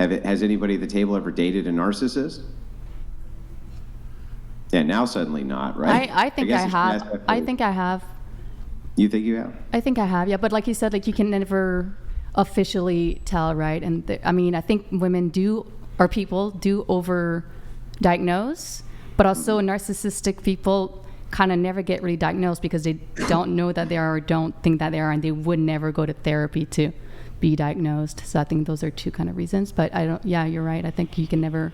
Has anybody at the table ever dated a narcissist? Yeah, now suddenly not, right? I think I have. I think I have. You think you have? I think I have, yeah. But like you said, like you can never officially tell, right? And I think women or people do over-diagnose, but also narcissistic people kind of never get really diagnosed because they don't know that they are or don't think that they are, and they would never go to therapy to be diagnosed. So I think those are two kind of reasons. But yeah, you're right. I think you can never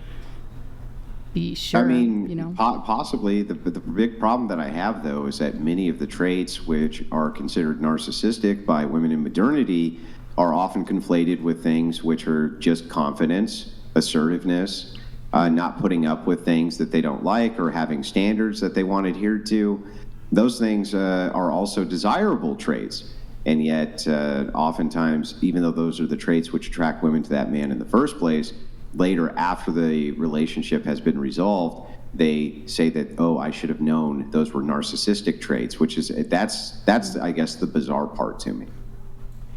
be sure. I mean, possibly. The big problem that I have, though, is that many of the traits which are considered narcissistic by women in modernity are often conflated with things which are just confidence, assertiveness, not putting up with things that they don't like, or having standards that they want adhered to. Those things are also desirable traits. And yet, oftentimes, even though those are the traits which attract women to that man in the first place, later, after the relationship has been resolved, they say that, oh, I should have known those were narcissistic traits, which is, that's I guess, the bizarre part to me.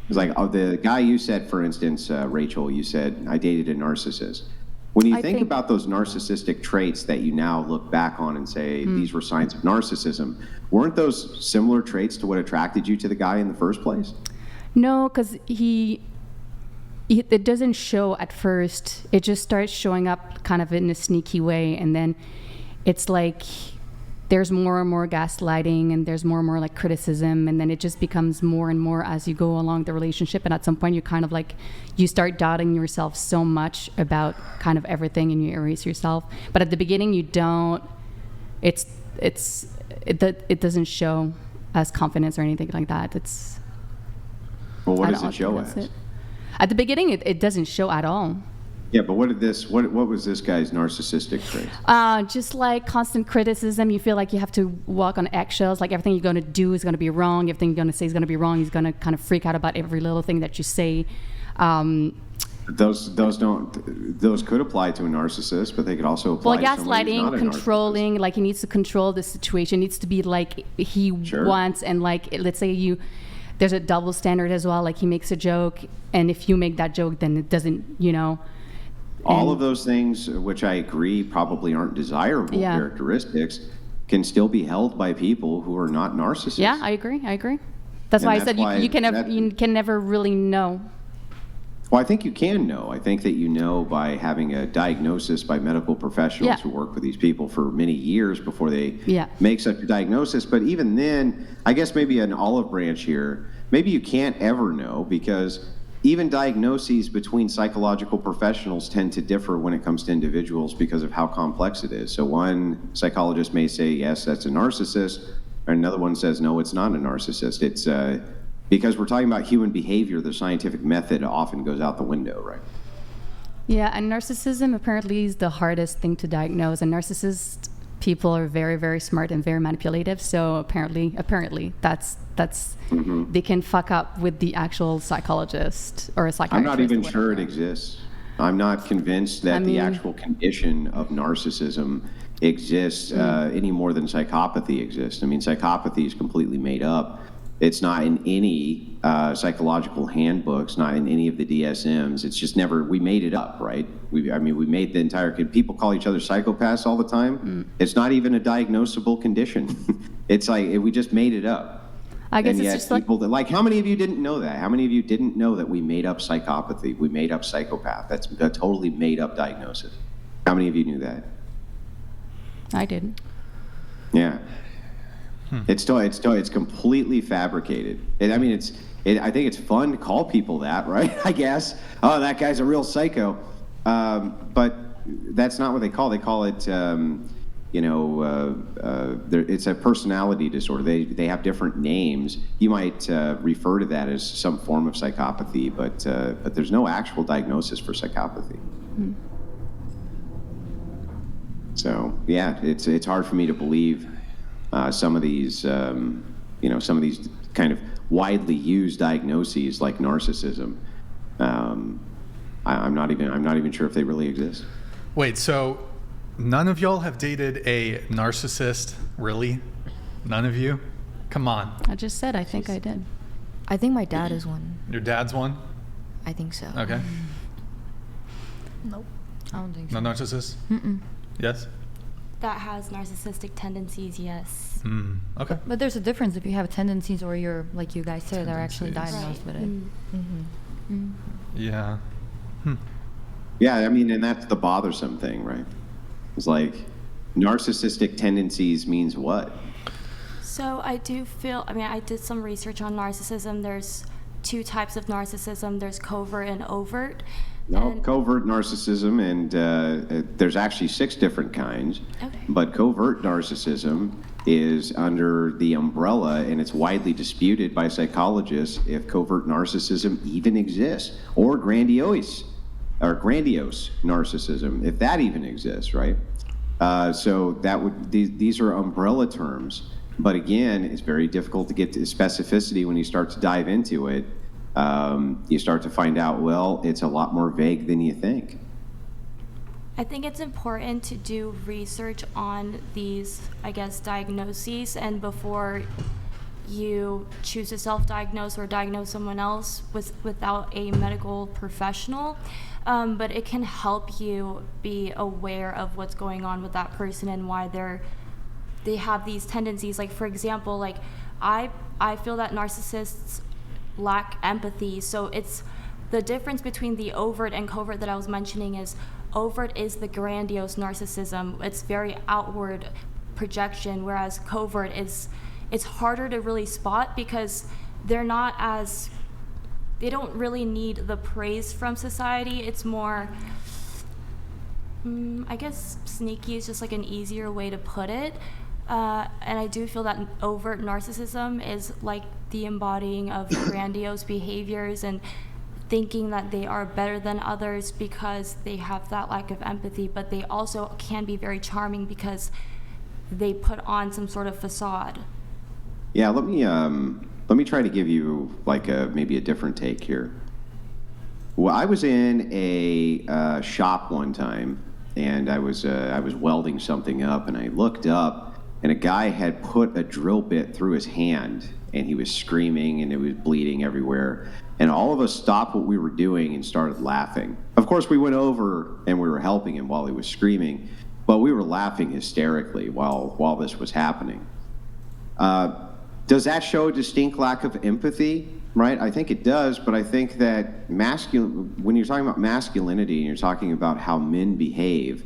It's like, the guy you said, for instance, Rachel, you said, I dated a narcissist. When you think about those narcissistic traits that you now look back on and say, these were signs of narcissism, weren't those similar traits to what attracted you to the guy in the first place? No, because it doesn't show at first. It just starts showing up kind of in a sneaky way, and then it's like there's more and more gaslighting, and there's more and more like criticism, and then it just becomes more and more as you go along the relationship. And at some point, you kind of like you start doubting yourself so much about kind of everything, and you erase yourself. But at the beginning, you don't. It doesn't show as confidence or anything like that. It's. Well, what does it show as? At the beginning, it doesn't show at all. Yeah, but what was this guy's narcissistic trait? Just like constant criticism. You feel like you have to walk on eggshells. Like everything you're going to do is going to be wrong. Everything you're going to say is going to be wrong. He's going to kind of freak out about every little thing that you say. Those could apply to a narcissist, but they could also apply to somebody who's not a controlling. Like he needs to control the situation. It needs to be like he wants, and like let's say there's a double standard as well. Like he makes a joke, and if you make that joke, then it doesn't, All of those things, which I agree probably aren't desirable characteristics, can still be held by people who are not narcissists. Yeah, I agree. That's why I said you can never really know. Well, I think you can know. I think that you know by having a diagnosis by medical professionals who work with these people for many years before they make such a diagnosis. But even then, I guess maybe an olive branch here, maybe you can't ever know, because even diagnoses between psychological professionals tend to differ when it comes to individuals because of how complex it is. So one psychologist may say, yes, that's a narcissist, or another one says, no, it's not a narcissist. It's because we're talking about human behavior, the scientific method often goes out the window, right? Yeah, and narcissism apparently is the hardest thing to diagnose. And narcissist people are very, very smart and very manipulative. So apparently, that's they can fuck up with the actual psychologist or a psychiatrist. I'm not even sure it exists. I'm not convinced that the actual condition of narcissism exists any more than psychopathy exists. I mean, psychopathy is completely made up. It's not in any psychological handbooks, not in any of the DSMs. It's just never, we made it up, right? We made the entire, people call each other psychopaths all the time. It's not even a diagnosable condition. It's like, we just made it up. I guess it's just like, how many of you didn't know that? How many of you didn't know that we made up psychopathy? We made up psychopath. That's a totally made up diagnosis. How many of you knew that? I didn't. Yeah. It's completely fabricated. I think it's fun to call people that, right? I guess. Oh, that guy's a real psycho. But that's not what they call it. They call it, it's a personality disorder. They have different names. You might refer to that as some form of psychopathy, but there's no actual diagnosis for psychopathy. So yeah, it's hard for me to believe some of these kind of widely used diagnoses like narcissism. I'm not even sure if they really exist. Wait, so none of y'all have dated a narcissist, really? None of you? Come on. I just said I think I did. I think my dad is one. Your dad's one? I think so. Okay. Nope. I don't think so. No narcissist? Yes? That has narcissistic tendencies, yes. Okay. But there's a difference if you have tendencies or you're, like you guys said, are actually Tendencies. diagnosed Right. with it. Yeah. Yeah, I mean, and that's the bothersome thing, right? It's like narcissistic tendencies means what? So I do feel, I mean, I did some research on narcissism. There's two types of narcissism. There's covert and overt. No, And- covert narcissism, and there's actually 6 different kinds. Okay. But covert narcissism is under the umbrella, and it's widely disputed by psychologists if covert narcissism even exists, or grandiose narcissism, if that even exists, right? So that would these are umbrella terms, but again, it's very difficult to get to specificity when you start to dive into it. You start to find out, well, it's a lot more vague than you think. I think it's important to do research on these, I guess, diagnoses, and before you choose to self-diagnose or diagnose someone else without a medical professional. But it can help you be aware of what's going on with that person and why they have these tendencies. Like, for example, like I feel that narcissists lack empathy. So it's the difference between the overt and covert that I was mentioning is overt is the grandiose narcissism. It's very outward projection, whereas covert it's harder to really spot because they don't really need the praise from society. It's more, I guess sneaky is just like an easier way to put it. And I do feel that overt narcissism is like the embodying of grandiose behaviors and thinking that they are better than others because they have that lack of empathy, but they also can be very charming because they put on some sort of facade. Yeah, let me try to give you like maybe a different take here. Well, I was in a shop one time, and I was welding something up, and I looked up, and a guy had put a drill bit through his hand, and he was screaming, and it was bleeding everywhere. And all of us stopped what we were doing and started laughing. Of course, we went over and we were helping him while he was screaming, but we were laughing hysterically while this was happening. Does that show a distinct lack of empathy? Right? I think it does, but I think that when you're talking about masculinity and you're talking about how men behave,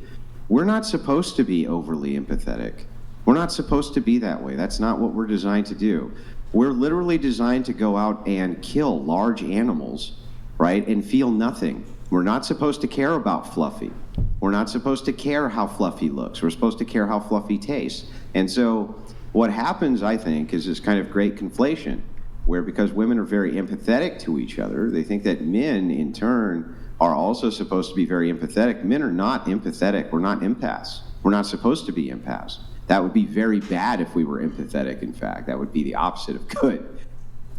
we're not supposed to be overly empathetic. We're not supposed to be that way. That's not what we're designed to do. We're literally designed to go out and kill large animals, right, and feel nothing. We're not supposed to care about Fluffy. We're not supposed to care how Fluffy looks. We're supposed to care how Fluffy tastes. And so what happens, I think, is this kind of great conflation where because women are very empathetic to each other, they think that men, in turn, are also supposed to be very empathetic. Men are not empathetic. We're not empaths. We're not supposed to be empaths. That would be very bad if we were empathetic, in fact. That would be the opposite of good.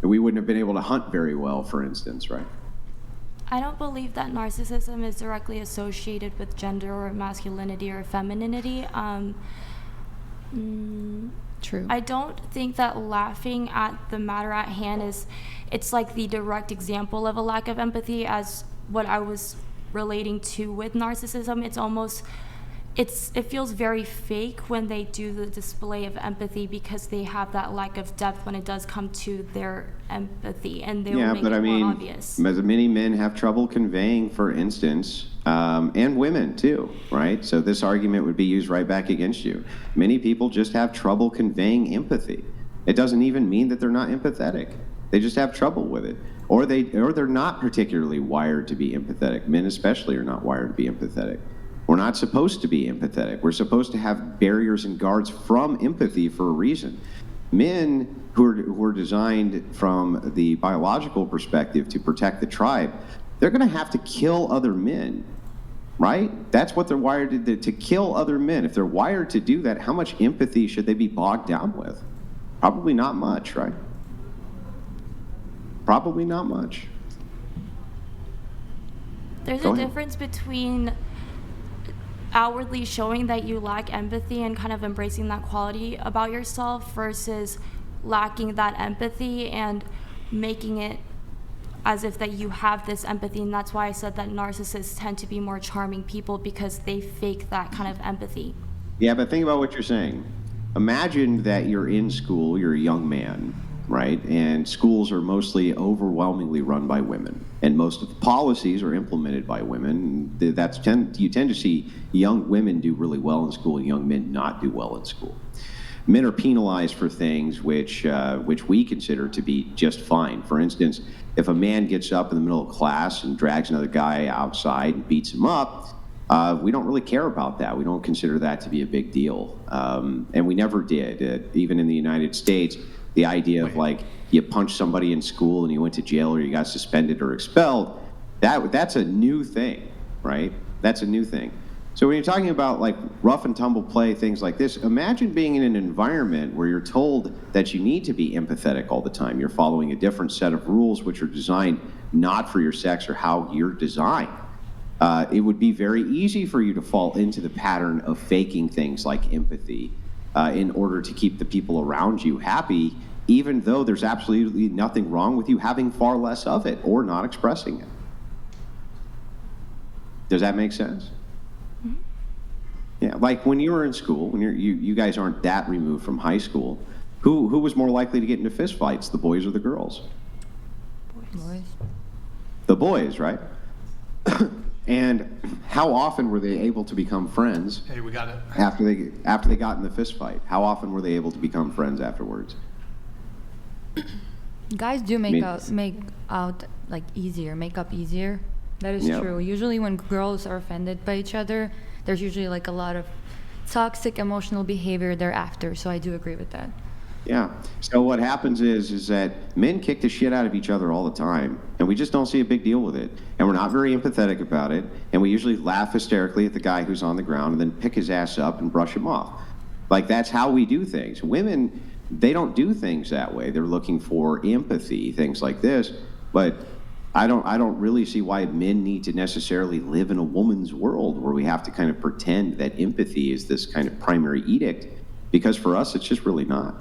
And we wouldn't have been able to hunt very well, for instance, right? I don't believe that narcissism is directly associated with gender or masculinity or femininity. True. I don't think that laughing at the matter at hand it's like the direct example of a lack of empathy as what I was relating to with narcissism. It's almost, it feels very fake when they do the display of empathy because they have that lack of depth when it does come to their empathy, and they will make it more obvious. Many men have trouble conveying, for instance, and women too, right? So this argument would be used right back against you. Many people just have trouble conveying empathy. It doesn't even mean that they're not empathetic. They just have trouble with it. Or they're not particularly wired to be empathetic. Men especially are not wired to be empathetic. We're not supposed to be empathetic. We're supposed to have barriers and guards from empathy for a reason. Men who are designed from the biological perspective to protect the tribe, they're going to have to kill other men, right? That's what they're wired to do, to kill other men. If they're wired to do that, how much empathy should they be bogged down with? Probably not much, right? Probably not much. There's Go a ahead. difference between outwardly showing that you lack empathy and kind of embracing that quality about yourself versus lacking that empathy and making it, as if that you have this empathy, and that's why I said that narcissists tend to be more charming people because they fake that kind of empathy. Yeah, but think about what you're saying. Imagine that you're in school, you're a young man, right? And schools are mostly overwhelmingly run by women. And most of the policies are implemented by women. You tend to see young women do really well in school and young men not do well in school. Men are penalized for things which we consider to be just fine. For instance, if a man gets up in the middle of class and drags another guy outside and beats him up, we don't really care about that. We don't consider that to be a big deal. And we never did. Even in the United States, the idea of like you punch somebody in school and you went to jail or you got suspended or expelled, that's a new thing, right? That's a new thing. So when you're talking about like rough and tumble play, things like this, imagine being in an environment where you're told that you need to be empathetic all the time. You're following a different set of rules which are designed not for your sex or how you're designed. It would be very easy for you to fall into the pattern of faking things like empathy in order to keep the people around you happy, even though there's absolutely nothing wrong with you having far less of it or not expressing it. Does that make sense? Yeah, like when you were in school, when you guys aren't that removed from high school, who was more likely to get into fistfights, the boys or the girls? Boys. The boys, right? And how often were they able to become friends Hey, we got it. after they got in the fist fight? How often were they able to become friends afterwards? Guys do mean- make up easier. That is Yep. true. Usually when girls are offended by each other, there's usually like a lot of toxic emotional behavior thereafter. So I do agree with that. Yeah. So what happens is that men kick the shit out of each other all the time, and we just don't see a big deal with it. And we're not very empathetic about it, and we usually laugh hysterically at the guy who's on the ground and then pick his ass up and brush him off. Like, that's how we do things. Women, they don't do things that way. They're looking for empathy, things like this. But I don't really see why men need to necessarily live in a woman's world where we have to kind of pretend that empathy is this kind of primary edict, because for us, it's just really not.